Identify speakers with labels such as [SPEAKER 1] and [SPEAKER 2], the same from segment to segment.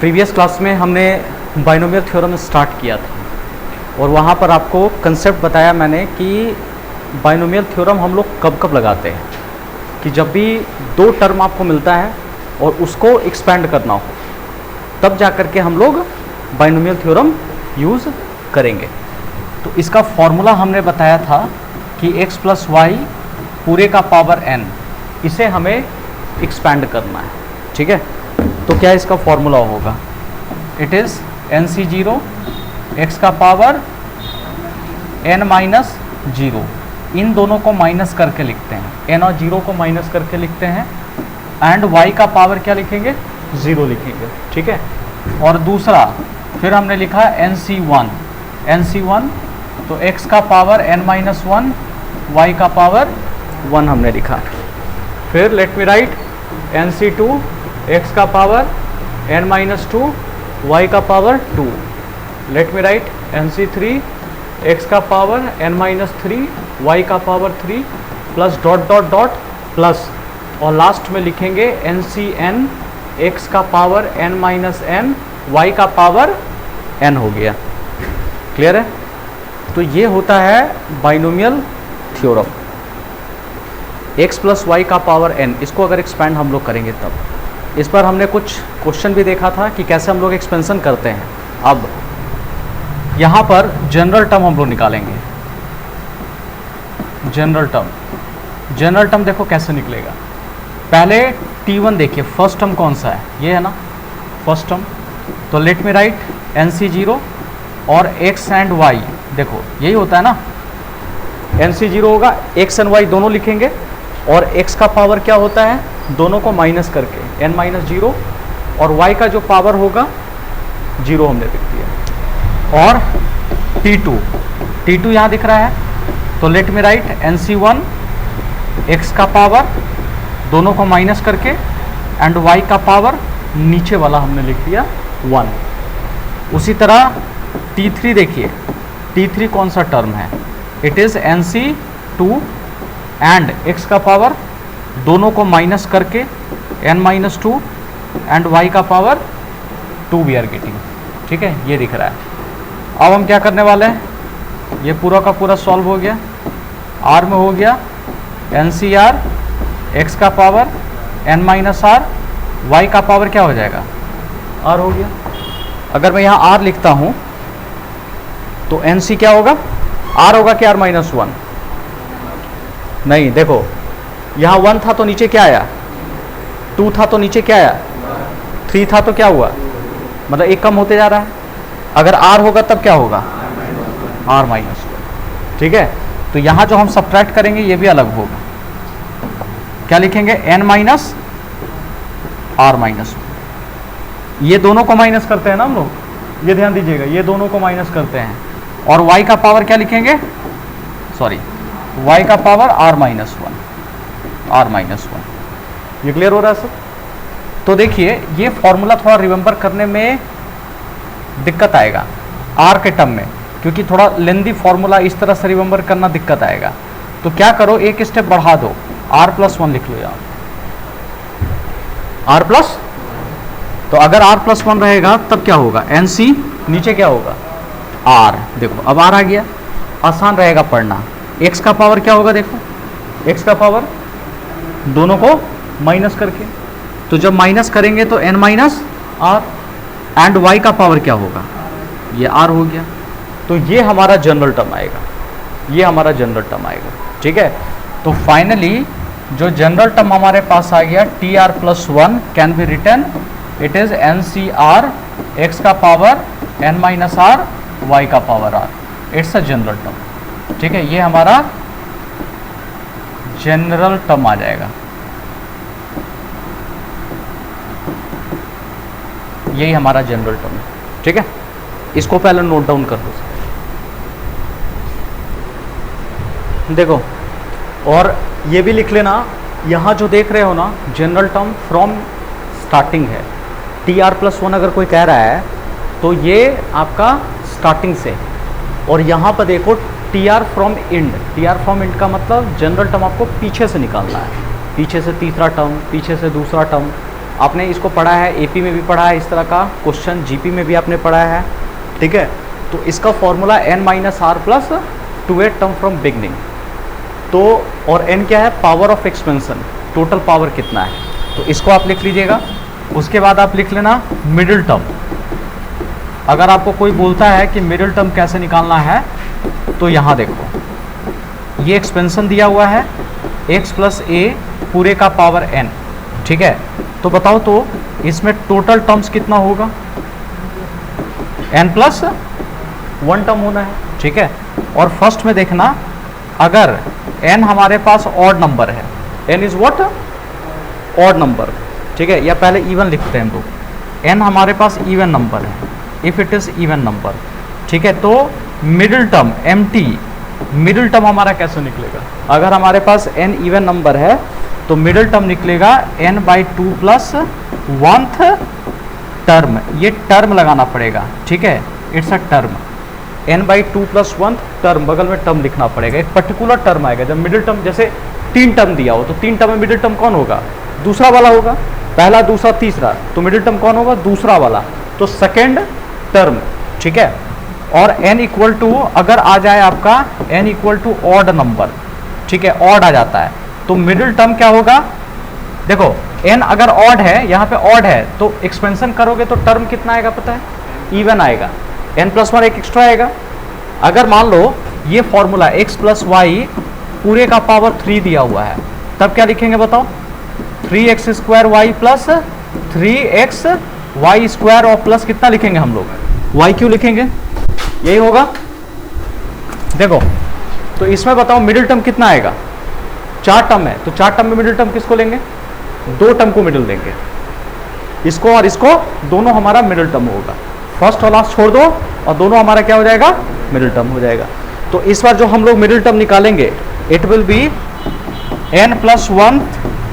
[SPEAKER 1] Previous class में हमने binomial theorem start किया था और वहाँ पर आपको कंसेप्ट बताया मैंने कि बाइनोमियल थ्योरम हम लोग कब कब लगाते हैं कि जब भी दो टर्म आपको मिलता है और उसको एक्सपेंड करना हो, तब जा कर के हम लोग बाइनोमियल थ्योरम यूज़ करेंगे। तो इसका फॉर्मूला हमने बताया था कि x प्लस वाई पूरे का पावर n, इसे हमें एक्सपेंड करना है। ठीक है, तो क्या इसका फॉर्मूला होगा? इट इज़ NC0 x का पावर n माइनस 0, इन दोनों को माइनस करके लिखते हैं, n और 0 को माइनस करके लिखते हैं, एंड y का पावर क्या लिखेंगे? 0 लिखेंगे। ठीक है, और दूसरा फिर हमने लिखा NC1 तो x का पावर n माइनस 1, y का पावर 1 हमने लिखा। फिर let me right NC2 x का पावर n माइनस 2, y का power 2। Let me right NC3 x का पावर n माइनस 3, y का power 3, plus dot dot dot plus, और लास्ट में लिखेंगे NCn x का power n minus n, y का power n हो गया। क्लियर है? तो ये होता है binomial theorem, x plus y का पावर n, इसको अगर एक्सपेंड हम लोग करेंगे तब। इस पर हमने कुछ क्वेश्चन भी देखा था कि कैसे हम लोग एक्सपेंशन करते हैं। अब यहाँ पर जनरल टर्म हम लोग निकालेंगे। जनरल टर्म देखो कैसे निकलेगा। पहले T1 देखिए, फर्स्ट टर्म कौन सा है? ये है ना फर्स्ट टर्म। तो लेट मी राइट NC0 और x एंड y, देखो यही होता है ना, NC0 होगा, x एंड y दोनों लिखेंगे, और x का पावर क्या होता है? दोनों को माइनस करके n माइनस 0, और y का जो पावर होगा 0 हमने लिख दिया। और T2 यहाँ दिख रहा है, तो let me right NC1 x का पावर दोनों को माइनस करके, एंड y का पावर नीचे वाला हमने लिख दिया 1। उसी तरह T3 देखिए, T3 कौन सा टर्म है? It is NC2 and x का पावर दोनों को माइनस करके n माइनस 2, एंड y का पावर 2 वी आर गेटिंग। ठीक है, ये दिख रहा है। अब हम क्या करने वाले हैं? ये पूरा का पूरा सॉल्व हो गया, r में हो गया NCR x का power n minus r, y का पावर क्या हो जाएगा? r हो गया। अगर मैं यहाँ r लिखता हूँ तो NC क्या होगा? r होगा कि r माइनस 1? नहीं, देखो यहाँ 1 था तो नीचे क्या आया? 2 था तो नीचे क्या आया? 3 था तो क्या हुआ? मतलब एक कम होते जा रहा है। अगर r होगा तब क्या होगा? r minus 1। ठीक है, तो यहाँ जो हम सब्ट्रैक्ट करेंगे ये भी अलग होगा। क्या लिखेंगे? n minus r minus 1। ये दोनों को माइनस करते हैं ना हम लोग, ये ध्यान दीजिएगा, ये दोनों को माइनस करते हैं, और y का पावर क्या लिखेंगे? सॉरी, y का पावर r माइनस 1। ये क्लियर हो रहा है सब? तो देखिए ये फॉर्मूला थोड़ा रिमेंबर करने में दिक्कत आएगा r के टर्म में, क्योंकि थोड़ा लेंदी फॉर्मूला इस तरह से रिमेंबर करना दिक्कत आएगा। तो क्या करो, एक स्टेप बढ़ा दो, r प्लस 1 लिख लो यहाँ, r प्लस। तो अगर r प्लस 1 रहेगा तब क्या होगा? NC नीचे क्या होगा? r। देखो अब r आ गया, आसान रहेगा पढ़ना। x का पावर क्या होगा? देखो x का पावर दोनों को माइनस करके, तो जब माइनस करेंगे तो n minus r, and y का पावर क्या होगा? ये r हो गया। तो ये हमारा जनरल टर्म आएगा, ये हमारा जनरल टर्म आएगा। ठीक है, तो फाइनली जो जनरल टर्म हमारे पास आ गया TR plus 1 can be written, it is NCR x का power n minus r, y का power r। It's a general term. ठीक है, ये हमारा जनरल टर्म आ जाएगा। यही हमारा जनरल टर्म है। ठीक है, इसको पहले नोट डाउन कर दो। देखो, और ये भी लिख लेना, यहाँ जो देख रहे हो ना जनरल टर्म फ्रॉम स्टार्टिंग है। TR प्लस 1 अगर कोई कह रहा है तो ये आपका स्टार्टिंग से, और यहाँ पर देखो TR from end. TR from end का मतलब जनरल टर्म आपको पीछे से निकालना है, पीछे से तीसरा टर्म, पीछे से दूसरा टर्म, आपने इसको पढ़ा है, एपी में भी पढ़ा है इस तरह का क्वेश्चन, जीपी में भी आपने पढ़ा है, ठीक है। तो इसका formula n minus r plus 2a term from beginning. तो और n क्या है, power of expansion, total power कितना है, तो इसको आप लिख लीजिएगा। उसके बाद आप लिख लेना मिडिल टर्म। अगर आपको कोई बोलता है कि मिडिल टर्म कैसे निकालना है, तो यहाँ देखो ये एक्सपेंशन दिया हुआ है x प्लस ए पूरे का पावर n, ठीक है। तो बताओ तो इसमें टोटल टर्म्स कितना होगा, n प्लस 1 टर्म होना है, ठीक है। और फर्स्ट में देखना, अगर n हमारे पास ऑड नंबर है, n is what, odd number, ठीक है, या पहले इवन लिखते हैं हम लोग, n हमारे पास इवन नंबर है, if it is even number, ठीक है। तो middle term mt, middle term हमारा कैसे निकलेगा, अगर हमारे पास n इवन नंबर है तो मिडिल टर्म निकलेगा n by 2 plus 1th term, ये टर्म लगाना पड़ेगा, ठीक है, it's a term, n by 2 plus 1th term, बगल में टर्म लिखना पड़ेगा, एक पर्टिकुलर टर्म आएगा। जब मिडिल टर्म, जैसे 3 टर्म दिया हो तो 3 टर्म में मिडिल टर्म कौन होगा, दूसरा वाला होगा, पहला दूसरा तीसरा, तो मिडिल टर्म कौन होगा, दूसरा वाला, तो सेकेंड टर्म, ठीक है। और n इक्वल टू अगर आ जाए आपका n equal to odd number, ठीक है, ऑड आ जाता है, तो मिडिल टर्म क्या होगा, देखो n अगर ऑड है, यहाँ पे ऑड है, तो एक्सपेंशन करोगे तो टर्म कितना आएगा पता है, इवन आएगा, n प्लस 1 एक एक्स्ट्रा आएगा। अगर मान लो ये फॉर्मूला x प्लस वाई पूरे का पावर 3 दिया हुआ है, तब क्या लिखेंगे बताओ, 3x square y plus 3x y square और प्लस कितना लिखेंगे हम लोग, y क्यों लिखेंगे, यही होगा। देखो तो इसमें बताओ मिडिल टर्म कितना आएगा, 4 टर्म है, तो 4 टर्म में मिडिल टर्म किसको लेंगे, 2 टर्म को मिडिल देंगे, इसको और इसको, दोनों हमारा मिडिल टर्म होगा। फर्स्ट और लास्ट छोड़ दो और दोनों हमारा क्या हो जाएगा, मिडिल टर्म हो जाएगा। तो इस बार जो हम लोग मिडिल टर्म निकालेंगे, it will be n plus 1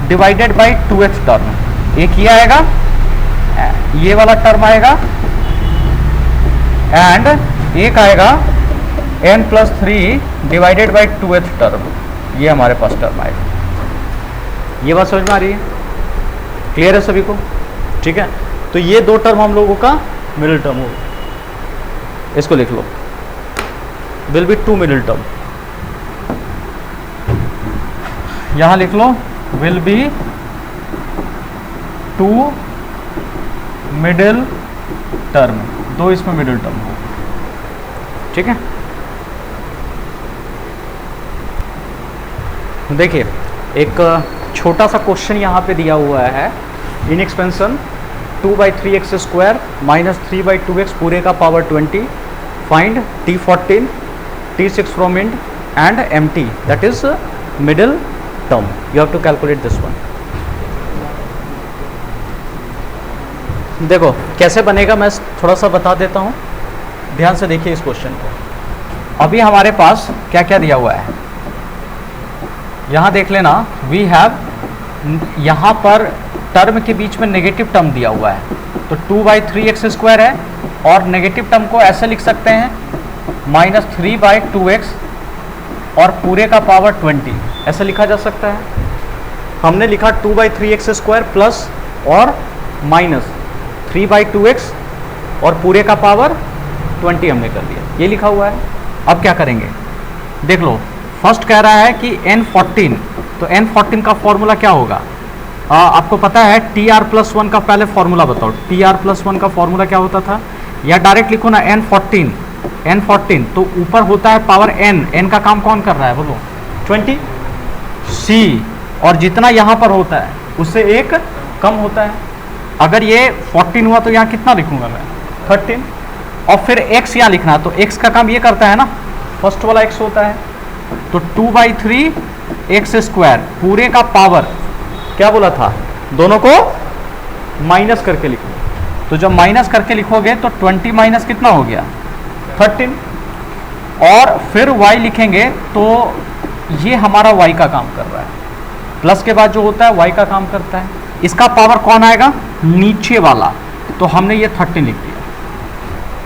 [SPEAKER 1] divided by 2th term, एक ये आएगा, ये वाला टर्म आएगा, एंड एक आएगा n plus 3 divided by 2th term, ये हमारे पास टर्म आएगा। ये बात समझ में आ रही है, क्लियर है सभी को, ठीक है। तो ये 2 टर्म हम लोगों का मिडिल टर्म होगा, इसको लिख लो, विल बी 2 मिडिल टर्म, यहां लिख लो विल बी 2 मिडिल टर्म, 2 इसमें मिडिल टर्म हो, ठीक है। देखिए एक छोटा सा क्वेश्चन यहाँ पे दिया हुआ है, in expansion 2 by 3x square minus 3 by 2x पूरे का power 20, find t14 t6 from end and mt, that is middle term, you have to calculate this one. देखो कैसे बनेगा, मैं थोड़ा सा बता देता हूँ, ध्यान से देखिए इस क्वेश्चन को। अभी हमारे पास क्या क्या दिया हुआ है, यहाँ देख लेना, वी हैव, यहाँ पर टर्म के बीच में नेगेटिव टर्म दिया हुआ है, तो 2 बाई 3x स्क्वायर है, और नेगेटिव टर्म को ऐसे लिख सकते हैं माइनस 3 बाई 2x और पूरे का पावर 20, ऐसे लिखा जा सकता है। हमने लिखा 2 बाई 3x स्क्वायर प्लस और माइनस 3 बाई 2x और पूरे का पावर 20 हमने कर दिया, ये लिखा हुआ है। अब क्या करेंगे, देख लो, फर्स्ट कह रहा है कि n14, तो n14 का फॉर्मूला क्या होगा, आपको पता है tr प्लस 1 का पहले फॉर्मूला बताओ, tr प्लस 1 का फॉर्मूला क्या होता था, या डायरेक्ट लिखो ना n14, तो ऊपर होता है पावर n का काम कौन कर रहा है बोलो, 20, c, और जितना यहाँ पर होता है उससे एक कम होता है। अगर ये 14 हुआ तो यहाँ कितना लिखूंगा मैं, 13, और फिर x यहाँ लिखना, तो x का काम ये करता है ना, फर्स्ट वाला x होता है, तो 2 बाई 3x स्क्वायर पूरे का पावर, क्या बोला था, दोनों को माइनस करके लिखो, तो जब माइनस करके लिखोगे तो 20 माइनस कितना हो गया, 13, और फिर y लिखेंगे तो ये हमारा y का काम कर रहा है, प्लस के बाद जो होता है y का काम करता है, इसका पावर कौन आएगा, नीचे वाला, तो हमने ये 13 लिख दिया।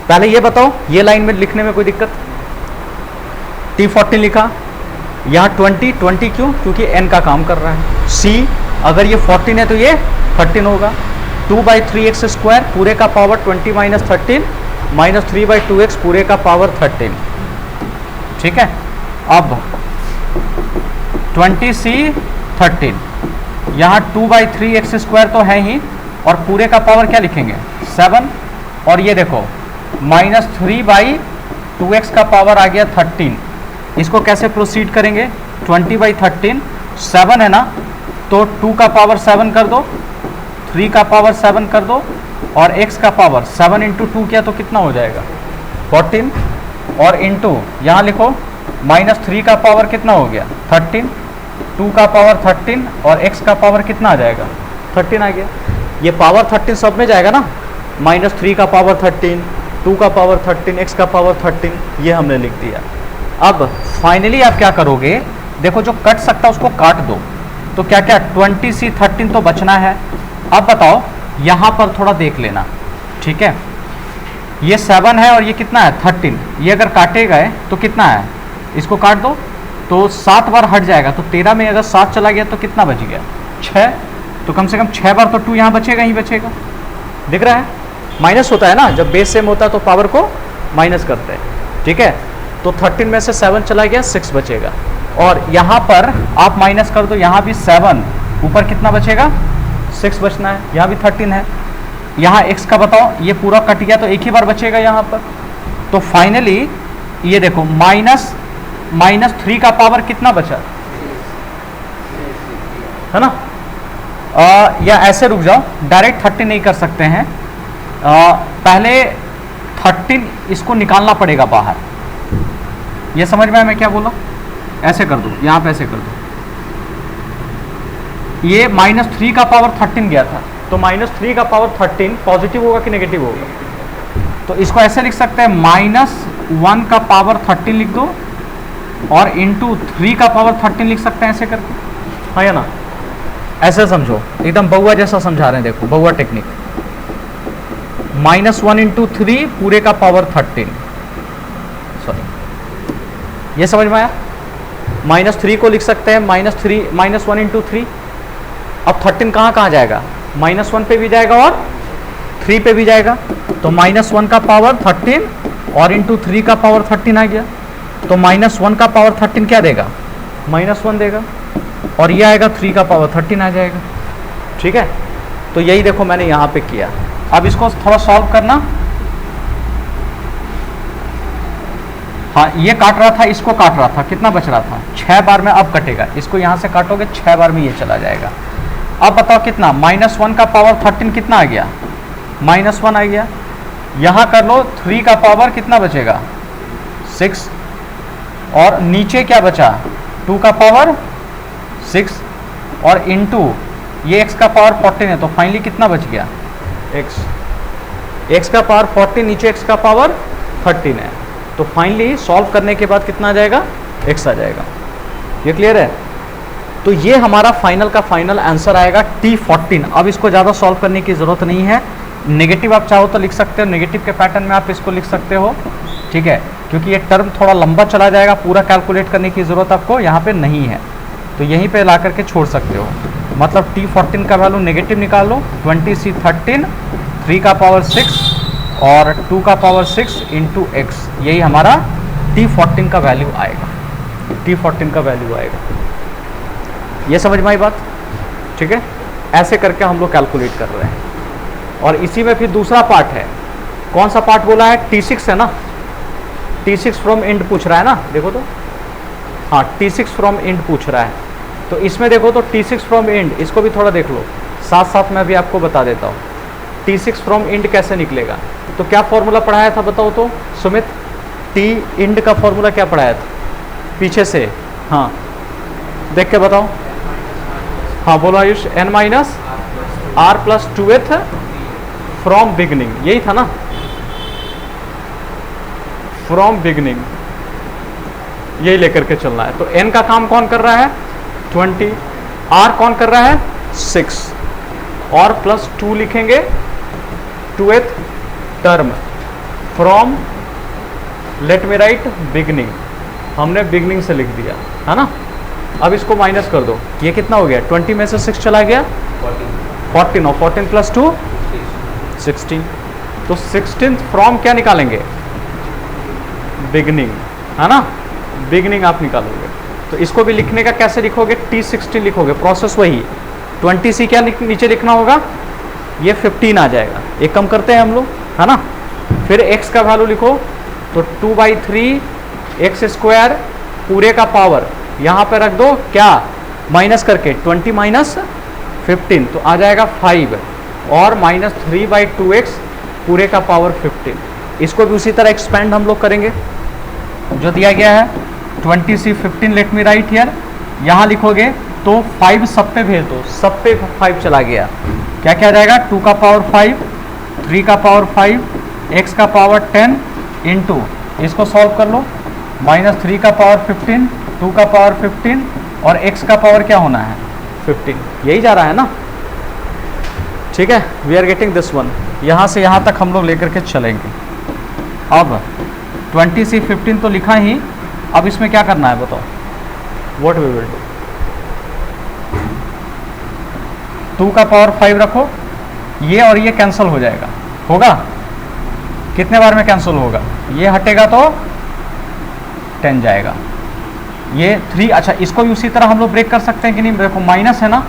[SPEAKER 1] पहले ये बताओ, ये लाइन में लिखने में कोई दिक्कत, t14 लिखा, यहाँ 20 क्यों, क्योंकि n का काम कर रहा है, c, अगर ये 14 है तो ये 13 होगा, 2/3x² पूरे का पावर 20 माइनस 13 माइनस 3/2x पूरे का पावर 13। ठीक है, अब 20c 13, यहाँ 2/3x² तो है ही, और पूरे का पावर क्या लिखेंगे 7, और ये देखो माइनस 3/2x का पावर आ गया 13। इसको कैसे प्रोसीड करेंगे, 20/13 7 है ना, तो 2 का पावर 7 कर दो, 3 का पावर 7 कर दो, और x का पावर 7 इंटू 2 किया तो कितना हो जाएगा 14, और इंटू यहाँ लिखो माइनस 3 का पावर कितना हो गया 13, 2 का पावर 13, और x का पावर कितना आ जाएगा 13 आ गया। ये पावर 13 सब में जाएगा ना, माइनस 3 का पावर 13, 2 का पावर 13, x का पावर 13, ये हमने लिख दिया। अब फाइनली आप क्या करोगे, देखो जो कट सकता है उसको काट दो, तो क्या क्या 20c 13 तो बचना है। अब बताओ यहाँ पर थोड़ा देख लेना, ठीक है, ये 7 है और ये कितना है 13, ये अगर काटे गए तो कितना है, इसको काट दो तो 7 बार हट जाएगा, तो 13 में अगर 7 चला गया तो कितना बच गया 6, तो कम से कम 6 बार तो 2 यहाँ बचेगा ही बचेगा। दिख रहा है, माइनस होता है ना, जब बेस सेम होता है तो पावर को माइनस करते हैं। ठीक है, तो 13 में से 7 चला गया, 6 बचेगा, और यहाँ पर आप माइनस कर दो, यहाँ भी 7, ऊपर कितना बचेगा 6 बचना है, यहाँ भी 13 है, यहाँ x का बताओ, ये पूरा कट गया तो एक ही बार बचेगा यहाँ पर। तो फाइनली ये देखो माइनस 3 का पावर कितना बचा है ना, या ऐसे रुक जाओ, डायरेक्ट 30 नहीं कर सकते हैं, पहले 13 इसको निकालना पड़ेगा बाहर। ये समझ में आया मैं क्या बोला, ऐसे कर दो, यहाँ पे ऐसे कर दो, ये माइनस 3 का पावर 13 गया था, तो माइनस 3 का पावर 13 पॉजिटिव होगा कि नेगेटिव होगा, तो इसको ऐसे लिख सकते हैं -1 का पावर 13 लिख दो, और इंटू 3 का पावर 13 लिख सकते हैं ऐसे करके, हाँ या ना, ऐसे समझो, एकदम बउआ जैसा समझा रहे हैं, देखो बउआ टेक्निक, -1 इंटू 3 पूरे का पावर 13, सॉरी, ये समझ में आया। -3 को लिख सकते हैं -1 इंटू 3, अब 13 कहाँ कहाँ जाएगा, -1 पे भी जाएगा और 3 पे भी जाएगा, तो -1 का पावर 13 और इंटू 3 का पावर 13 आ गया, तो -1 का पावर 13 क्या देगा -1 देगा, और ये आएगा 3 का पावर 13 आ जाएगा। ठीक है, तो यही देखो मैंने यहाँ पे किया। अब इसको थोड़ा सॉल्व करना, हाँ ये काट रहा था, इसको काट रहा था, कितना बच रहा था 6 बार में, अब कटेगा, इसको यहाँ से काटोगे 6 बार में ये चला जाएगा। अब बताओ कितना, -1 का पावर 13 कितना आ गया -1 आ गया, यहाँ कर लो 3 का पावर कितना बचेगा 6, और नीचे क्या बचा 2 का पावर 6, और इंटू ये x का पावर 14 है, तो फाइनली कितना बच गया x का पावर 14, नीचे x का पावर 13 है, तो फाइनली सॉल्व करने के बाद कितना आ जाएगा x आ जाएगा। ये क्लियर है, तो ये हमारा फाइनल का फाइनल आंसर आएगा T14। अब इसको ज़्यादा सॉल्व करने की ज़रूरत नहीं है, नेगेटिव आप चाहो तो लिख सकते हो, नेगेटिव के पैटर्न में आप इसको लिख सकते हो, ठीक है, क्योंकि ये टर्म थोड़ा लंबा चला जाएगा, पूरा कैलकुलेट करने की ज़रूरत आपको यहाँ पे नहीं है, तो यहीं पे ला करके छोड़ सकते हो। मतलब T14 का वैल्यू नेगेटिव निकाल लो, 20c 13, 3 का पावर 6 और 2 का पावर 6 इंटू x, यही हमारा T14 का वैल्यू आएगा, T14 का वैल्यू आएगा। ये समझ में आई बात, ठीक है, ऐसे करके हम लोग कैलकुलेट कर रहे हैं। और इसी में फिर दूसरा पार्ट है, कौन सा पार्ट बोला है, T6 है ना, T6 फ्रॉम एंड पूछ रहा है ना, देखो तो, हाँ T6 फ्रॉम एंड पूछ रहा है, तो इसमें देखो तो T6 फ्रॉम एंड, इसको भी थोड़ा देख लो, साथ साथ मैं भी आपको बता देता हूँ T6 फ्रॉम एंड कैसे निकलेगा। तो क्या फॉर्मूला पढ़ाया था बताओ तो सुमित, T एंड का फॉर्मूला क्या पढ़ाया था पीछे से, हाँ देख के बताओ, हाँ बोलो Ayush, n minus r plus 2th from beginning, यही था ना, फ्रॉम बिगनिंग, यही लेकर के चलना है। तो n का काम कौन कर रहा है 20, r कौन कर रहा है 6, और प्लस 2 लिखेंगे 2th term from, let me right beginning, हमने बिगनिंग से लिख दिया है ना। अब इसको माइनस कर दो, ये कितना हो गया 20 में से 6 चला गया 14, और 14 प्लस 2 16। तो 16 फ्रॉम क्या निकालेंगे, बिगनिंग, है ना, बिगनिंग आप निकालोगे। तो इसको भी लिखने का कैसे लिखोगे, T16 लिखोगे, प्रोसेस वही। 20C क्या नीचे लिखना होगा, ये 15 आ जाएगा, एक कम करते हैं हम लोग, है ना। फिर x का वैल्यू लिखो, तो 2/3 एक्स स्क्वायर पूरे का पावर यहाँ पे रख दो, क्या माइनस करके 20 माइनस 15 तो आ जाएगा 5, और माइनस 3/2x पूरे का पावर 15। इसको भी उसी तरह एक्सपेंड हम लोग करेंगे जो दिया गया है 20C 15, let me right here. यहाँ लिखोगे तो 5 सब पे भेज दो, सब पे 5 चला गया, क्या क्या जाएगा, 2 का पावर 5, 3 का पावर 5, x का पावर 10 इंटू, इसको सॉल्व कर लो, माइनस 3 का पावर 15, 2 का पावर 15 और x का पावर क्या होना है 15, यही जा रहा है ना, ठीक है। We are getting this one, यहाँ से यहाँ तक हम लोग लेकर के चलेंगे। अब 20C 15 तो लिखा ही, अब इसमें क्या करना है बताओ, व्हाट वी विल डू। 2 का पावर 5 रखो, ये और ये कैंसिल हो जाएगा, होगा कितने बार में कैंसिल होगा, ये हटेगा तो 10 जाएगा, ये 3, अच्छा इसको भी उसी तरह हम लोग ब्रेक कर सकते हैं कि नहीं, देखो माइनस है ना,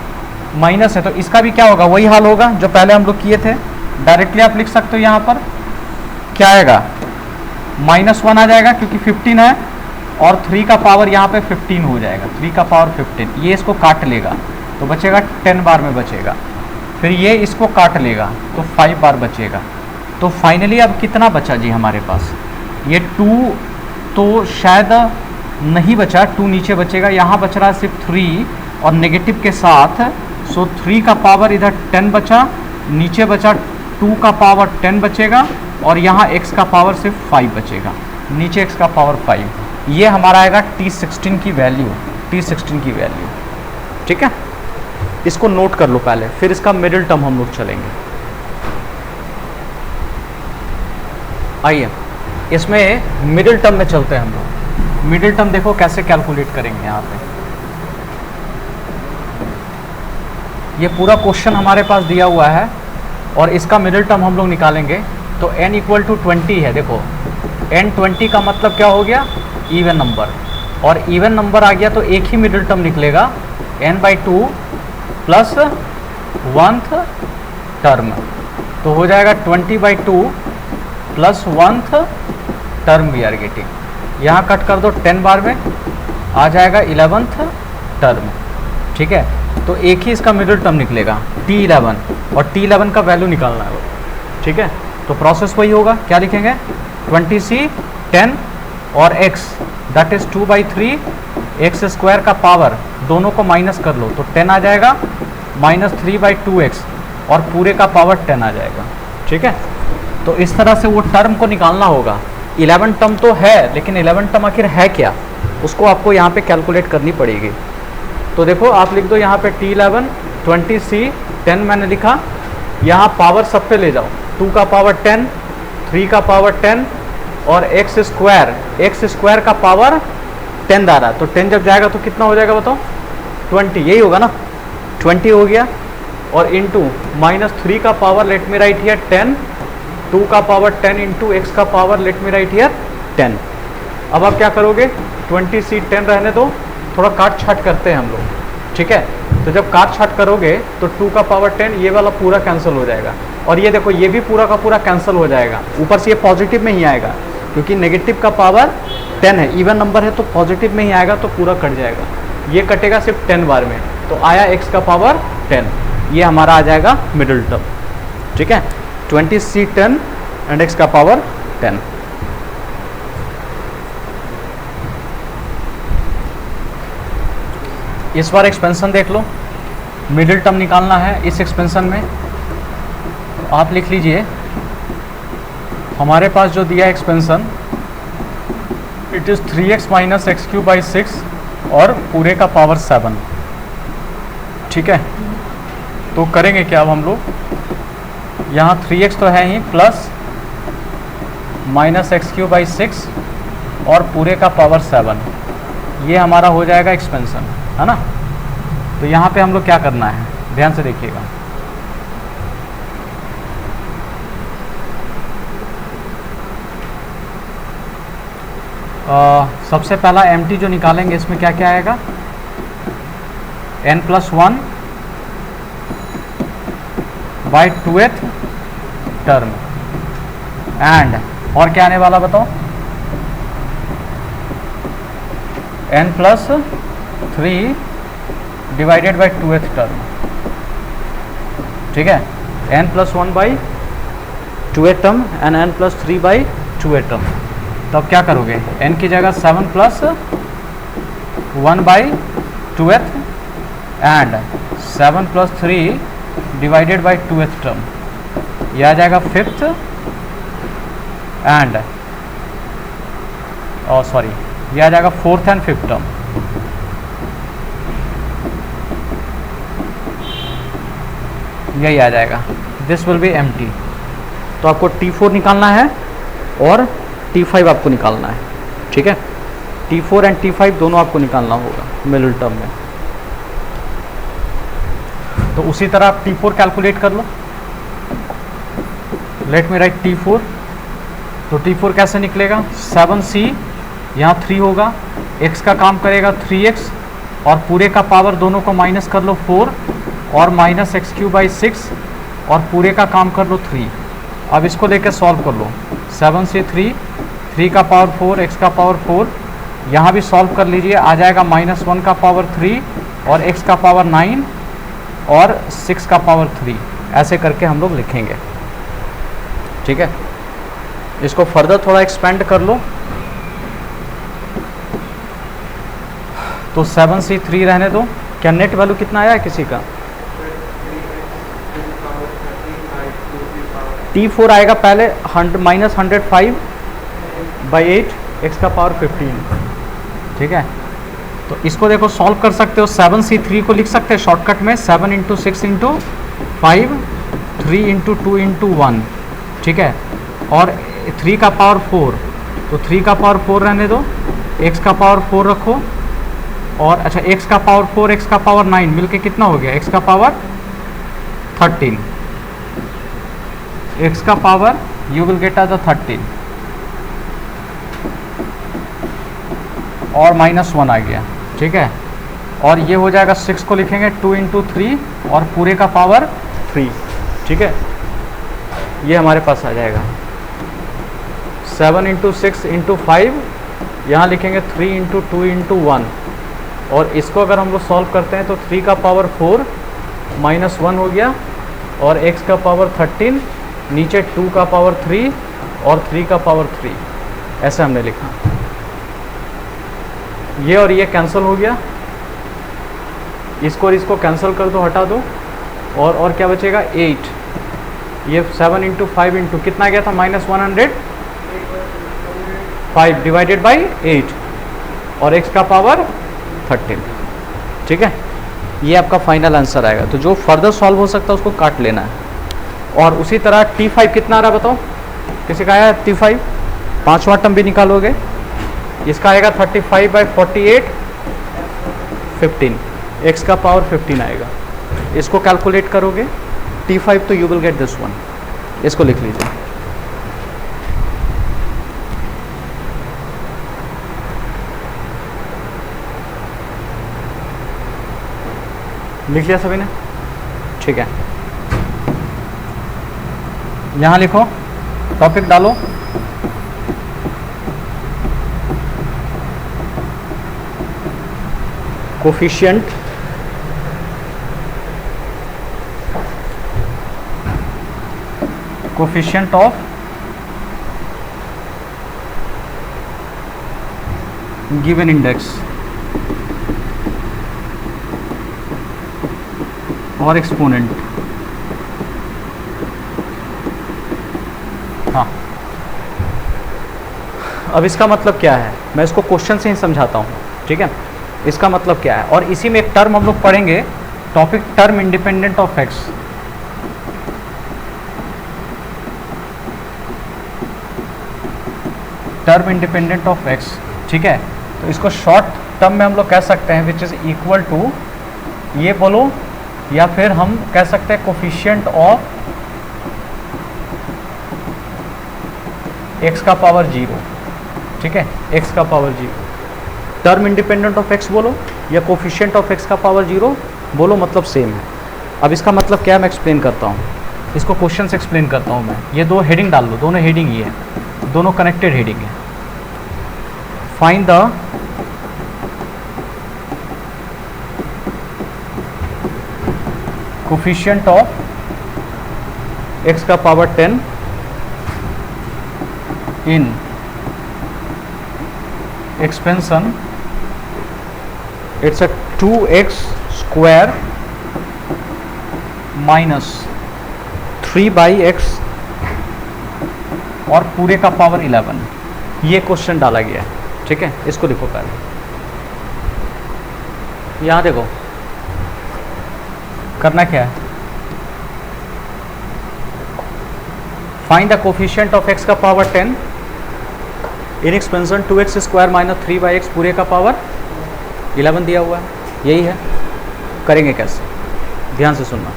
[SPEAKER 1] माइनस है तो इसका भी क्या होगा, वही हाल होगा जो पहले हम लोग किए थे। डायरेक्टली आप लिख सकते हो, यहाँ पर क्या आएगा, -1 आ जाएगा क्योंकि 15 है, और 3 का पावर यहाँ पे 15 हो जाएगा, 3 का पावर 15, ये इसको काट लेगा तो बचेगा 10 बार में बचेगा, फिर ये इसको काट लेगा तो 5 बार बचेगा। तो फाइनली अब कितना बचा जी हमारे पास, ये 2 तो शायद नहीं बचा, 2 नीचे बचेगा, यहाँ बच रहा है सिर्फ 3 और नेगेटिव के साथ, सो 3 का पावर इधर 10 बचा, नीचे बचा 2 का पावर 10 बचेगा, और यहाँ x का पावर सिर्फ 5 बचेगा, नीचे x का पावर 5। ये हमारा आएगा T16 की वैल्यू, T16 की वैल्यू, ठीक है। इसको नोट कर लो पहले, फिर इसका मिडिल टर्म हम लोग चलेंगे। आइए इसमें मिडिल टर्म में चलते हैं हम लोग। मिडिल टर्म देखो कैसे कैलकुलेट करेंगे, यहाँ पे ये पूरा क्वेश्चन हमारे पास दिया हुआ है और इसका मिडिल टर्म हम लोग निकालेंगे। तो n = 20 है, देखो n 20 का मतलब क्या हो गया, इवन नंबर, और इवन नंबर आ गया तो एक ही मिडिल टर्म निकलेगा, n/2 प्लस 1th टर्म, तो हो जाएगा 20/2 plus 1th term we are getting. यहाँ कट कर दो 10 बार में, आ जाएगा 11th टर्म, ठीक है। तो एक ही इसका मिडिल टर्म निकलेगा T11, और T11 का वैल्यू निकालना है, ठीक है। तो प्रोसेस वही होगा, क्या लिखेंगे, 20C 10 और x that is 2/3 x square का पावर, दोनों को माइनस कर लो तो 10 आ जाएगा, माइनस 3/2x और पूरे का पावर 10 आ जाएगा, ठीक है। तो इस तरह से वो टर्म को निकालना होगा। 11 टर्म तो है, लेकिन 11 टर्म आखिर है क्या, उसको आपको यहाँ पे कैलकुलेट करनी पड़ेगी। तो देखो आप लिख दो यहाँ पे T11 20C 10 मैंने लिखा, यहाँ पावर सब पे ले जाओ, 2 का पावर 10, 3 का पावर 10 और एक्स स्क्वायर का पावर 10 आ रहा है, तो 10 जब जाएगा तो कितना हो जाएगा बताओ, 20, यही होगा ना, 20 हो गया, और इंटू -3 का power let me right here 10, 2 का पावर 10 इंटू एक्स का power let me right here 10। अब आप क्या करोगे, 20C 10 रहने दो, थोड़ा काट छाट करते हैं हम लोग, ठीक है। तो जब काट छाट करोगे तो 2 का पावर 10 ये वाला पूरा कैंसिल हो जाएगा, और ये देखो ये भी पूरा का पूरा कैंसिल हो जाएगा, ऊपर से ये पॉजिटिव में ही आएगा क्योंकि नेगेटिव का पावर 10 है, इवन नंबर है तो पॉजिटिव में ही आएगा, तो पूरा कट जाएगा, ये कटेगा सिर्फ 10 बार में, तो आया x का पावर 10, ये हमारा आ जाएगा मिडिल टर्म, ठीक है। 20C 10 एंड x का पावर 10। इस बार एक्सपेंशन देख लो, मिडिल टर्म निकालना है इस एक्सपेंशन में। आप लिख लीजिए, हमारे पास जो दिया expansion it is 3x - x³/6 और पूरे का पावर 7, ठीक है। तो करेंगे क्या अब हम लोग, यहाँ 3x तो है ही, प्लस -x³/6 और पूरे का पावर 7, ये हमारा हो जाएगा एक्सपेंशन, है ना। तो यहाँ पे हम लोग क्या करना है, ध्यान से देखिएगा, सबसे पहला एम्प्टी जो निकालेंगे इसमें क्या क्या आएगा, n+1 by 2th term, and और क्या आने वाला बताओ, n+3 divided by 2th term, ठीक है, n+1 by 2th term and n+3 by 2th term. तो अब क्या करोगे, n की जगह 7+1 by 2th and 7+3 divided by 2th term, यह आ जाएगा 5th एंड सॉरी यह आ जाएगा 4th एंड 5th टर्म। यही आ जाएगा, दिस विल बी एम्प्टी। तो आपको T4 निकालना है और T5 आपको निकालना है, ठीक है, T4 एंड T5 दोनों आपको निकालना होगा मिडिल टर्म में। तो उसी तरह आप T4 कैलकुलेट कर लो। Let me right T4। तो T4 कैसे निकलेगा, 7C यहाँ 3 होगा, x का काम करेगा 3x और पूरे का पावर दोनों को माइनस कर लो 4 और -x3/6 और पूरे का काम कर लो 3। अब इसको लेकर सॉल्व कर लो, 7 से 3 का पावर 4, x का पावर 4, यहाँ भी सॉल्व कर लीजिए, आ जाएगा -1 का पावर 3 और x का पावर 9 और 6 का पावर 3। ऐसे करके हम लोग लिखेंगे, ठीक है। इसको फर्दर थोड़ा एक्सपेंड कर लो, तो 7C3 रहने दो। क्या नेट वैल्यू कितना आया है किसी का, T4 आएगा पहले -105/8 x का पावर 15, ठीक है। तो इसको देखो सॉल्व कर सकते हो, 7C3 को लिख सकते हैं शॉर्टकट में 7 × 6 × 5 3 × 2 × 1, ठीक है, और 3 का पावर 4, तो 3 का पावर 4 रहने दो, x का पावर 4 रखो, और अच्छा x का पावर 4 x का पावर 9 मिलके कितना हो गया, x का पावर 13, x का power you will get as 13 और -1 आ गया, ठीक है। और ये हो जाएगा 6 को लिखेंगे 2 × 3 और पूरे का पावर 3, ठीक है। ये हमारे पास आ जाएगा 7 × 6 × 5, यहाँ लिखेंगे 3 × 2 × 1, और इसको अगर हम लोग सॉल्व करते हैं तो 3 का पावर 4 -1 हो गया और x का पावर 13, नीचे 2 का पावर 3 और 3 का पावर 3, ऐसे हमने लिखा। ये और ये कैंसिल हो गया, इसको और इसको कैंसिल कर दो, हटा दो, और क्या बचेगा 8। ये 7 × 5 × कितना गया था, -105 डिवाइडेड बाई 8 और x का पावर 13, ठीक है। ये आपका फाइनल आंसर आएगा। तो जो फर्दर सॉल्व हो सकता है उसको काट लेना है। और उसी तरह T5 कितना आ रहा बताओ, किसी का आया T5, पांचवा टर्म भी निकालोगे, इसका आएगा 35/48 15, x का पावर 15 आएगा। इसको कैलकुलेट करोगे T5 तो you will get this one. इसको लिख लीजिए, लिख लिया सभी ने, ठीक है। यहाँ लिखो, टॉपिक डालो, कोफिशिएंट ऑफ गिवन इंडेक्स और एक्सपोनेंट। हाँ, अब इसका मतलब क्या है, मैं इसको क्वेश्चन से ही समझाता हूँ, ठीक है। इसका मतलब क्या है, और इसी में एक टर्म हम लोग पढ़ेंगे, topic term independent of x. Term independent of x, ठीक है। तो इसको शॉर्ट टर्म में हम लोग कह सकते हैं विच इज इक्वल टू, ये बोलो, या फिर हम कह सकते हैं कोफिशिएंट ऑफ x का पावर 0, ठीक है, x का power 0। Term independent of x बोलो या कोफिशिएंट ऑफ x का पावर 0 बोलो, मतलब सेम है। अब इसका मतलब क्या है मैं एक्सप्लेन करता हूँ, इसको क्वेश्चन से एक्सप्लेन करता हूँ मैं। ये दो हेडिंग डाल लो, दोनों हेडिंग ही है, दोनों कनेक्टेड हेडिंग है। Find the coefficient of x का power 10 in expansion, it's a 2x square minus 3/x और पूरे का पावर 11। ये क्वेश्चन डाला गया है, ठीक है। इसको लिखो पहले, यहां देखो करना क्या है, find the coefficient of x का power 10 in expansion 2x square minus 3/x पूरे का पावर 11 दिया हुआ है। यही है, करेंगे कैसे, ध्यान से सुनना।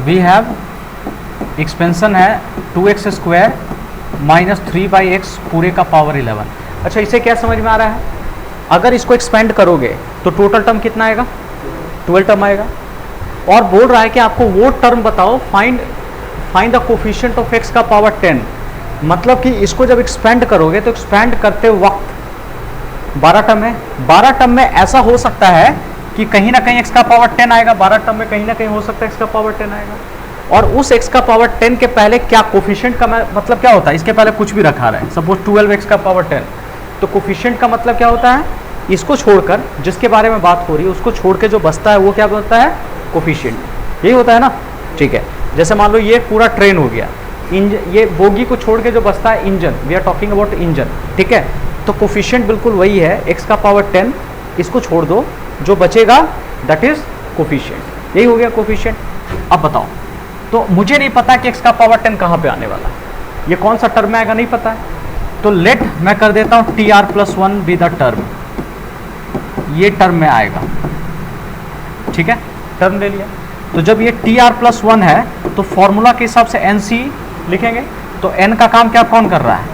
[SPEAKER 1] वी हैव एक्सपेंशन है 2x स्क्वायर माइनस 3/x पूरे का पावर 11। अच्छा, इसे क्या समझ में आ रहा है, अगर इसको एक्सपेंड करोगे तो टोटल टर्म कितना आएगा, 12 टर्म आएगा। और बोल रहा है कि आपको वो टर्म बताओ, find the coefficient of x का पावर 10। मतलब कि इसको जब एक्सपेंड करोगे तो एक्सपेंड करते वक्त 12 टर्म है, 12 टर्म में ऐसा हो सकता है कि कहीं ना कहीं x का पावर 10 आएगा, 12 टर्म में कहीं ना कहीं हो सकता है x का पावर 10 आएगा। और उस x का पावर 10 के पहले क्या कोफिशिएंट का मतलब क्या होता है, इसके पहले कुछ भी रखा रहा है, सपोज 12x का पावर 10, तो कोफिशिएंट का मतलब क्या होता है, इसको छोड़कर जिसके बारे में बात हो रही है उसको छोड़ के जो बचता है वो क्या होता है, कोफिशिएंट। यही होता है ना, ठीक है। जैसे मान लो ये पूरा ट्रेन हो गया, ये बोगी को छोड़ के जो बचता है engine, we are talking about engine, ठीक है। तो कोफिशिएंट बिल्कुल वही है, x का पावर 10, इसको छोड़ दो, जो बचेगा दैट इज कोफिशिएंट। यही हो गया कोफिशिएंट। अब बताओ, तो मुझे नहीं पता कि x का पावर 10 कहाँ पे आने वाला, ये कौन सा टर्म में आएगा नहीं पता है, तो लेट मैं कर देता हूँ TR+1 बी द टर्म, ये टर्म में आएगा, ठीक है, टर्म ले लिया। तो जब ये TR+1 है तो फॉर्मूला के हिसाब से NC लिखेंगे, तो n का काम क्या कौन कर रहा है,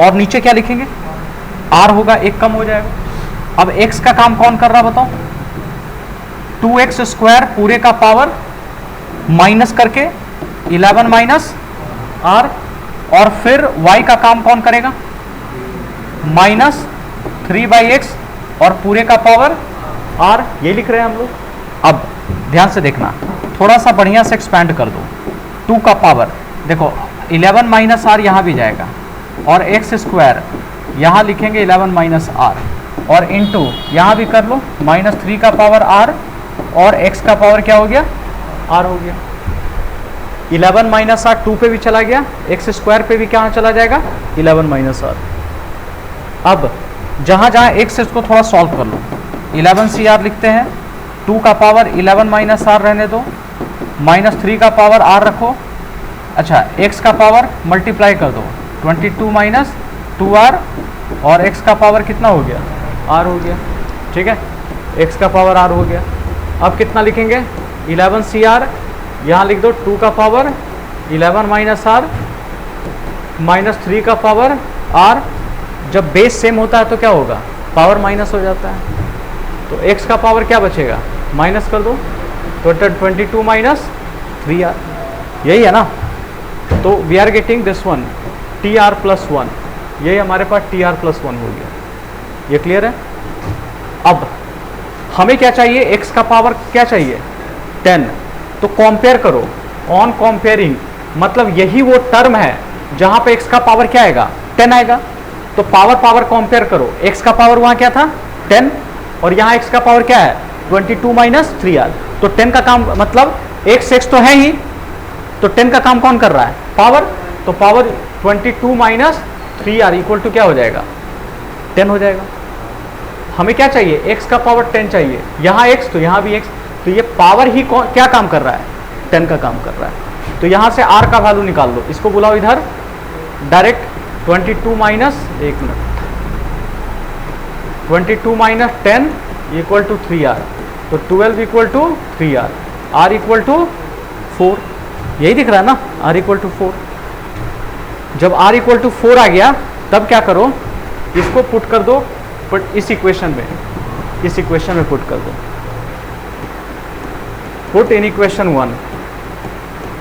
[SPEAKER 1] और नीचे क्या लिखेंगे, R होगा, एक कम हो जाएगा। अब x का काम कौन कर रहा बताओ, 2x स्क्वायर पूरे का पावर माइनस करके 11 माइनस R, और फिर y का काम कौन करेगा, माइनस 3/x और पूरे का पावर R, ये लिख रहे हैं हम लोग। अब ध्यान से देखना, थोड़ा सा बढ़िया से एक्सपैंड कर दो, 2 का पावर देखो 11 माइनस R यहाँ भी जाएगा, और x स्क्वायर यहाँ लिखेंगे 11 माइनस R, और इनटू यहाँ भी कर लो माइनस 3 का पावर R, और x का पावर क्या हो गया, R हो गया। 11 माइनस R 2 पे भी चला गया, x स्क्वायर पे भी क्या चला जाएगा, 11 माइनस R। अब जहाँ जहाँ x है उसको थोड़ा सॉल्व कर लो, 11CR लिखते हैं, 2 का पावर 11 माइनस R रहने दो, माइनस 3 का पावर R रखो। अच्छा, x का पावर मल्टीप्लाई कर दो, 22 माइनस 2R, और x का पावर कितना हो गया, R हो गया, ठीक है, x का पावर R हो गया। अब कितना लिखेंगे, 11CR, यहाँ लिख दो 2 का पावर 11 माइनस R माइनस 3 का पावर R। जब बेस सेम होता है तो क्या होगा, पावर माइनस हो जाता है, तो x का पावर क्या बचेगा, माइनस कर दो, तो 22 माइनस 3R, यही है ना। तो we are getting this one TR+1, यही हमारे पास TR+1 हो गया। ये क्लियर है। अब हमें क्या चाहिए, x का पावर क्या चाहिए, 10। तो कंपेयर करो, ऑन कंपेयरिंग मतलब यही वो टर्म है जहां पे x का पावर क्या आएगा, 10 आएगा। तो पावर कंपेयर करो, x का पावर वहां क्या था, 10, और यहाँ x का पावर क्या है, 22 माइनस 3R। तो 10 का काम मतलब x तो है ही, तो 10 का काम कौन कर रहा है, पावर। तो power 22 minus 3R equal to क्या हो जाएगा, 10 हो जाएगा। हमें क्या चाहिए, x का पावर 10 चाहिए, यहाँ x तो यहाँ भी x, तो ये पावर ही क्या काम कर रहा है, 10 का काम कर रहा है। तो यहाँ से r का वैल्यू निकाल लो, इसको बुलाओ इधर direct, 22 minus 22 minus 10 equal to 3R, तो 12 equal to 3R, R equal to 4। यही दिख रहा है ना, r इक्वल टू 4। जब r इक्वल टू 4 आ गया तब क्या करो, इसको पुट कर दो बट इस इक्वेशन में, इस इक्वेशन में पुट कर दो, पुट इन इक्वेशन 1।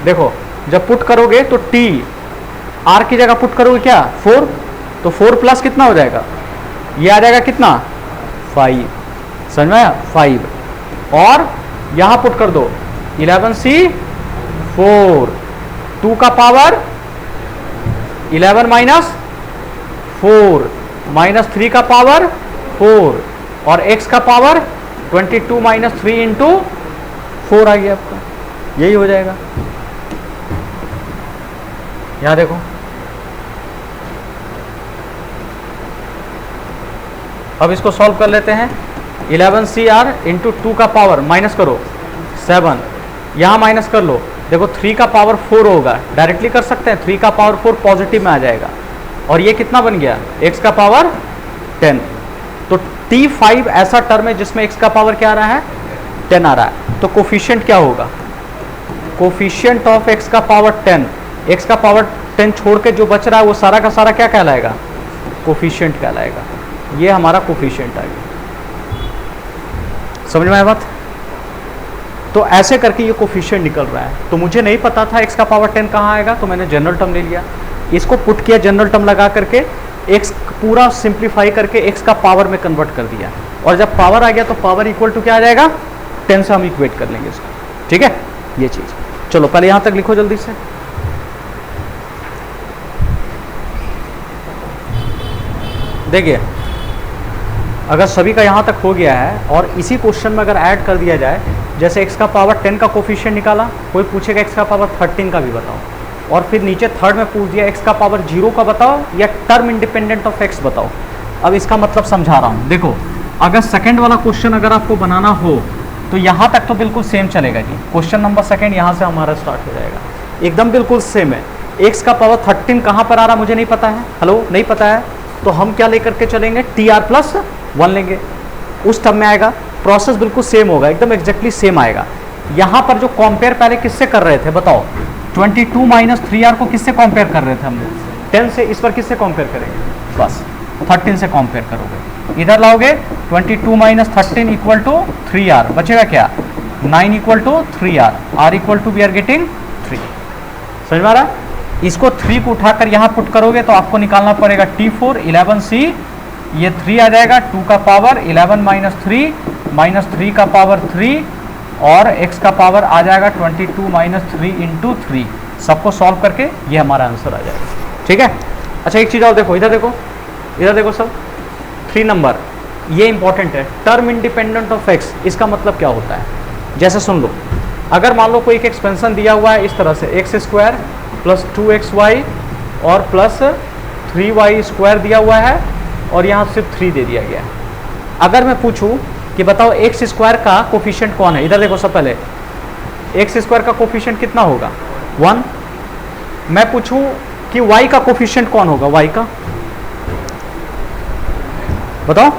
[SPEAKER 1] देखो जब पुट करोगे तो t r की जगह पुट करोगे क्या 4, तो 4 प्लस कितना हो जाएगा, ये आ जाएगा कितना 5, समझ में आया 5, और यहां पुट कर दो 11c 4, 2 का पावर 11 माइनस 4 माइनस 3 का पावर 4 और x का पावर 22 माइनस 3 इंटू 4 आ गया आपका, यही हो जाएगा। यहां देखो अब इसको सॉल्व कर लेते हैं। 11CR इंटू 2 का पावर माइनस करो 7, यहां माइनस कर लो, देखो 3 का पावर 4 होगा, डायरेक्टली कर सकते हैं, 3 का पावर 4 पॉजिटिव में आ जाएगा, और ये कितना बन गया x का पावर 10। तो T5 ऐसा टर्म है जिसमें x का पावर क्या आ रहा है 10 आ रहा है, तो कोफिशिएंट क्या होगा, कोफिशिएंट ऑफ x का पावर 10, x का पावर 10 छोड़ के जो बच रहा है वो सारा का सारा क्या कहलाएगा, कोफिशिएंट कहलाएगा। ये हमारा कोफिशिएंट आ गया, समझ में आया बात। तो ऐसे करके ये कोफिशिएंट निकल रहा है। तो मुझे नहीं पता था x का पावर 10 कहाँ आएगा, तो मैंने जनरल टर्म ले लिया, इसको पुट किया जनरल टर्म लगा करके, x पूरा सिंप्लीफाई करके x का पावर में कन्वर्ट कर दिया, और जब पावर आ गया तो पावर इक्वल टू क्या आ जाएगा 10 से हम इक्वेट कर लेंगे इसको, ठीक है ये चीज। चलो पहले यहां तक लिखो जल्दी से। देखिए अगर सभी का यहाँ तक हो गया है और इसी क्वेश्चन में अगर ऐड कर दिया जाए, जैसे x का पावर 10 का कोफिशिएंट निकाला, कोई पूछेगा x का पावर 13 का भी बताओ, और फिर नीचे थर्ड में पूछ दिया x का पावर 0 का बताओ या टर्म इंडिपेंडेंट ऑफ x बताओ। अब इसका मतलब समझा रहा हूँ। देखो अगर सेकंड वाला क्वेश्चन अगर आपको बनाना हो तो यहाँ तक तो बिल्कुल सेम चलेगा जी, क्वेश्चन नंबर सेकंड यहाँ से हमारा स्टार्ट हो जाएगा, एकदम बिल्कुल सेम है। x का पावर 13 कहाँ पर आ रहा मुझे नहीं पता है, हेलो नहीं पता है, तो हम क्या लेकर के चलेंगे TR प्लस 1 लेंगे, उस टर्म में आएगा, प्रोसेस बिल्कुल सेम होगा, एकदम एग्जैक्टली सेम आएगा। यहाँ पर जो कंपेयर पहले किससे कर रहे थे बताओ, 22 माइनस 3R को किससे कंपेयर कर रहे थे हम लोग 10 से, इस पर किससे कंपेयर करेंगे, बस 13 से कंपेयर करोगे, इधर लाओगे 22 माइनस 13 इक्वल टू 3R, बचेगा क्या 9 equal to 3R, R equal to we are getting 3, समझ में आ रहा। इसको 3 को उठाकर यहाँ पुट करोगे तो आपको निकालना पड़ेगा T4 11C, ये 3 आ जाएगा, 2 का पावर 11 माइनस 3 का पावर 3 और x का पावर आ जाएगा 22 माइनस 3 इंटू 3, सबको सॉल्व करके ये हमारा आंसर आ जाएगा, ठीक है। अच्छा एक चीज़ और देखो, इधर देखो, इधर देखो सब 3 नंबर, ये इंपॉर्टेंट है, टर्म इंडिपेंडेंट ऑफ x, इसका मतलब क्या होता है, जैसे सुन लो, अगर मान लो कोई एक एक्सपेंशन दिया हुआ है इस तरह से x² प्लस 2xy और प्लस 3y² दिया हुआ है और यहाँ सिर्फ 3 दे दिया गया है। अगर मैं पूछूं कि बताओ x² का कोफिशिएंट कौन है, इधर देखो सब पहले, x² का कोफिशिएंट कितना होगा 1, मैं पूछूं कि y का कोफिशिएंट कौन होगा, y का बताओ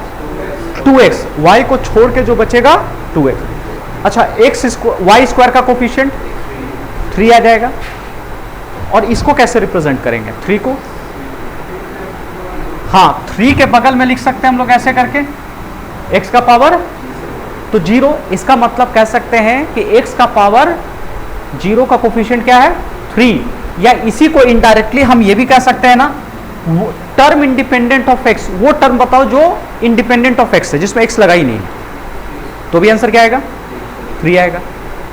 [SPEAKER 1] 2x, y को छोड़ के जो बचेगा 2x। अच्छा y² का कोफिशिएंट 3 आ जाएगा, और इसको कैसे रिप्रेजेंट करेंगे 3 को, हाँ 3 के बगल में लिख सकते हैं हम लोग ऐसे करके, x का पावर तो 0, इसका मतलब कह सकते हैं कि x का पावर 0 का कोफिशिएंट क्या है 3, या इसी को इनडायरेक्टली हम ये भी कह सकते हैं ना, टर्म इंडिपेंडेंट ऑफ x, वो टर्म बताओ जो इंडिपेंडेंट ऑफ x है, जिसमें x लगा ही नहीं, तो भी आंसर क्या आएगा 3 आएगा।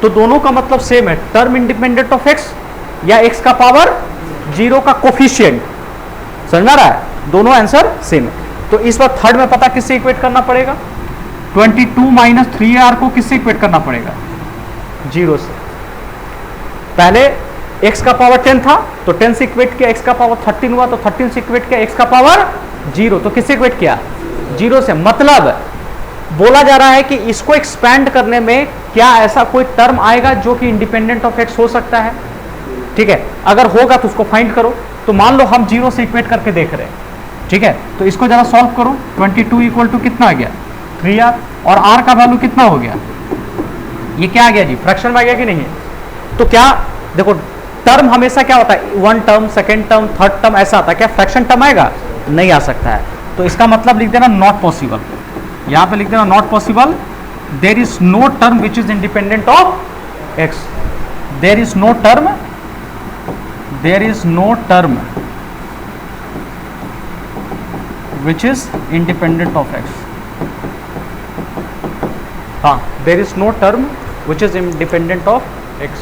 [SPEAKER 1] तो दोनों का मतलब सेम है, टर्म इंडिपेंडेंट ऑफ x या x का पावर 0 का कोफिशिएंट, समझ में आ रहा है, दोनों आंसर सेम है। तो इस बार थर्ड में पता किससे इक्वेट करना पड़ेगा, 22 माइनस 3R को किससे इक्वेट करना पड़ेगा 0 से। पहले x का पावर 10 था तो 10 से इक्वेट किया, x का पावर 13 हुआ तो 13 से इक्वेट किया, x का पावर 0 तो किससे इक्वेट किया 0 से। मतलब बोला जा रहा है कि इसको एक्सपैंड करने में क्या ऐसा कोई टर्म आएगा जो कि इंडिपेंडेंट ऑफ x हो सकता है, ठीक है, अगर होगा तो उसको फाइंड करो। तो मान लो हम 0 से इक्वेट करके देख रहे हैं, ठीक है, तो इसको जरा सॉल्व करो, 22 इक्वल टू कितना आ गया 3R, और R का वैल्यू कितना हो गया, ये क्या आ गया जी फ्रैक्शन में आ गया कि नहीं है। तो क्या देखो टर्म हमेशा क्या होता है, one term, second term, third term ऐसा आता है, क्या फ्रैक्शन टर्म आएगा? नहीं आ सकता है। तो इसका मतलब लिख देना नॉट पॉसिबल, यहां पे लिख देना not possible. There is no term which is independent of x, there is no term, there is no term which is independent of x. हाँ, there is no term which is independent of x.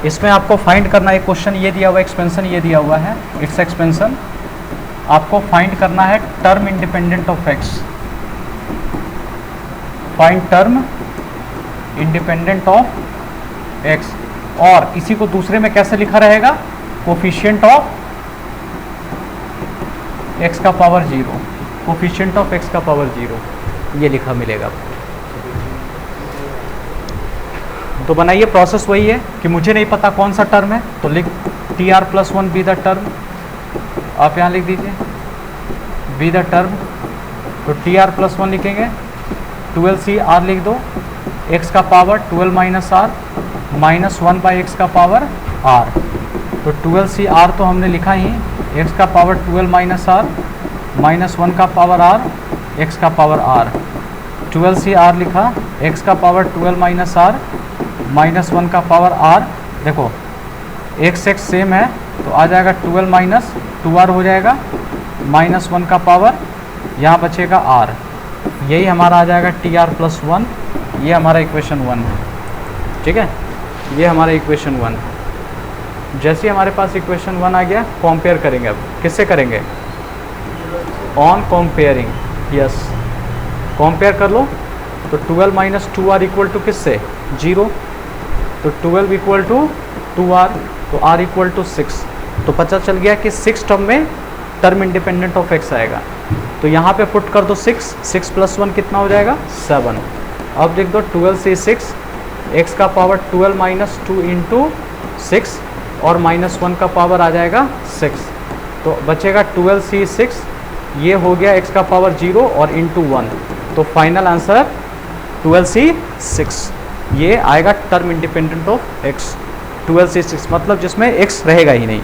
[SPEAKER 1] इसमें आपको find करना है, question ये दिया हुआ है, expansion ये दिया हुआ है, इट्स एक्सपेंशन। आपको फाइंड करना है term independent of x, find term independent of x. और इसी को दूसरे में कैसे लिखा रहेगा, कोफिशिएंट ऑफ एक्स का पावर 0, कोफिशिएंट ऑफ एक्स का पावर 0 ये लिखा मिलेगा। तो बनाइए, प्रोसेस वही है कि मुझे नहीं पता कौन सा टर्म है, तो लिख TR+1 बी द टर्म, आप यहाँ लिख दीजिए बी द टर्म। तो TR+1 लिखेंगे, 12CR लिख दो, x का power 12 minus r minus 1 by x का पावर r। तो 12CR तो हमने लिखा ही, x का पावर 12 माइनस आर माइनस 1 का पावर r, x का पावर r। 12CR लिखा, x का पावर 12 माइनस आर माइनस 1 का पावर r। देखो x सेम है तो आ जाएगा 12 माइनस 2r हो जाएगा, माइनस 1 का पावर, यहाँ बचेगा r। यही हमारा आ जाएगा TR+1, ये हमारा इक्वेशन 1 है। ठीक है, ये हमारा इक्वेशन 1। जैसे ही हमारे पास इक्वेशन 1 आ गया, कंपेयर करेंगे। अब किससे करेंगे? ऑन कंपेयरिंग, यस कंपेयर कर लो। तो 12 माइनस 2r इक्वल टू किससे? 0। तो 12 इक्वल टू 2r, तो r इक्वल टू 6। तो पता चल गया कि 6 टर्म में टर्म इंडिपेंडेंट ऑफ x आएगा। तो यहाँ पे पुट कर दो 6, 6 + 1 कितना हो जाएगा? 7। अब लिख दो 12 से 6, x का पावर 12 माइनस 2 इंटू 6 और माइनस 1 का पावर आ जाएगा 6। तो बचेगा 12 से 6, ये हो गया x का पावर 0 और इंटू 1। तो फाइनल आंसर 12 से 6, ये आएगा टर्म इंडिपेंडेंट ऑफ x। 12 से 6 मतलब जिसमें x रहेगा ही नहीं।